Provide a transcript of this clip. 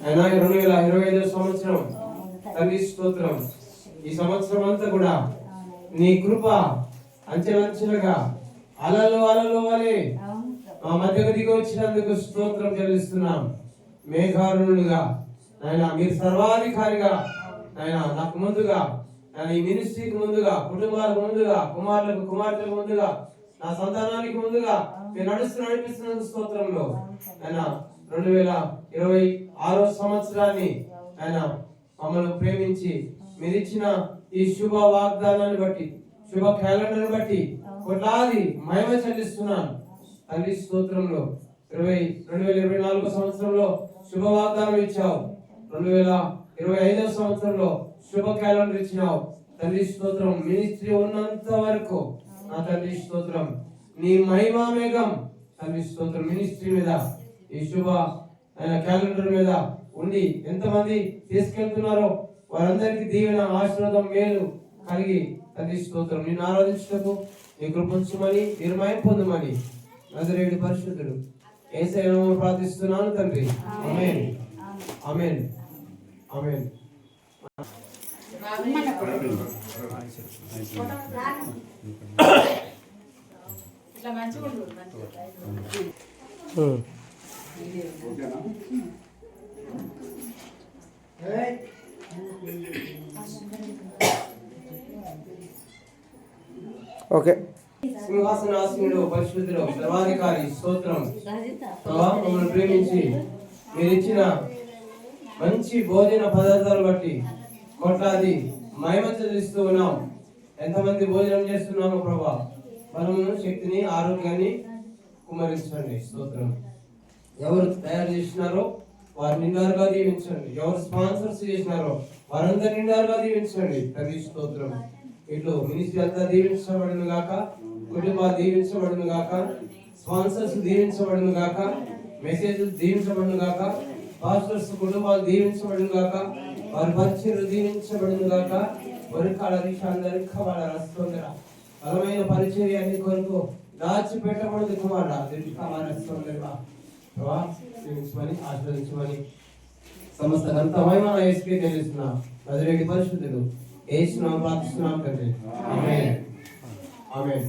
అయినా 2025 సంవత్సరం తండ్రి స్తోత్రం. ఈ సంవత్సరం అంతా కూడా నీ కృప అంచెలంచెలుగా అలలు వలె మా మధ్యకు దిగి వచ్చినందుకు స్తోత్రం చెల్లిస్తున్నాం. మేఘారులుగా ఆయన మీరు సర్వాధికారిగా ఆయన నాకు ముందుగా ఈ మినిస్ట్రీకి ముందుగా, కుటుంబాలకు ముందుగా, కుమారులకు కుమార్తెలకు ముందుగా, నా సంతానానికి ముందుగా మీరు నడిపిస్తున్న స్తోత్రంలో ఆయన 2026 సంవత్సరాన్ని ఆయన మమ్మల్ని ప్రేమించి మీరు ఇచ్చిన ఈ శుభ వాగ్దానాన్ని బట్టి, శుభ క్యాలెండర్ బట్టి కోట్లాది మహిమ చెల్లిస్తున్నాను తండ్రి స్తోత్రంలో. 2024 సంవత్సరంలో శుభ వాగ్దానం ఇచ్చావు, 2025 సంవత్సరంలో శుభ క్యాలెండర్ ఇచ్చినావు తండ్రి స్తోత్రం. మినిస్ట్రీ ఉన్నంత వరకు నా తండ్రి స్తోత్రం నీ మహిమా మేఘం తండ్రి స్తోత్రం మినిస్ట్రీ మీద, ఈ శుభ క్యాలెండర్ మీద ఉండి ఎంతమంది తీసుకెళ్తున్నారో వారందరికీ దీవెన, ఆశీర్వాదం, మేలు కలిగి తండ్రి స్తోత్రం నిన్ను ఆరాధించుటకు నీ కృపించమని, నిర్మయం పొందమని నజరేయుడు పరిశుద్ధుడు యేసయ్య నామములో ప్రార్థిస్తున్నాను తండ్రి. ఆమేన్, ఆమేన్, ఆమేన్. ఓకే. సింహాసనాసనుడు పరిశుద్ధుడు సర్వాధికారి స్తోత్రం. మమ్మల్ని ప్రేమించి మీరు ఇచ్చిన మంచి భోజన పదార్థాలు బట్టి కోట్లాది మహిమ చెల్లిస్తూ ఉన్నాం. ఎంతమంది భోజనం చేస్తున్నామో ప్రభా, బలమును, శక్తిని, ఆరోగ్యాన్ని కుమరించండి స్తోత్రం. ఎవరు తయారు చేసినారో వారు నిండారుగా దీవించండి, ఎవరు స్పాన్సర్స్ చేసినారో వారందరూ నిండారుగా దీవించండి తండ్రి స్తోత్రం. ఇట్లు మినిస్ట్రీ అంతా దీవించబడును గాక, కుటుంబాలు దీవించబడును గాక, స్పాన్సర్స్ దీవించబడును గాక, మెసేజెస్ దీవించబడును గాక, పాస్టర్స్ కుటుంబాలు దీవించబడును గాక, వారి పరిచర్యలు దీవించబడును గాక. బలమైన పరిచర్యాన్ని కొరకు దాచిపెట్టబడదు కుమారుడా, దీవించమని, ఆశీర్వదించమని సమస్త ఘనతమైన యేసుకే తెలుస్తున్నా నజరేయుడి పరిశుద్ధుడు యేసు నామములో ప్రార్థిస్తున్నాం తండ్రి. ఆమేన్, ఆమేన్.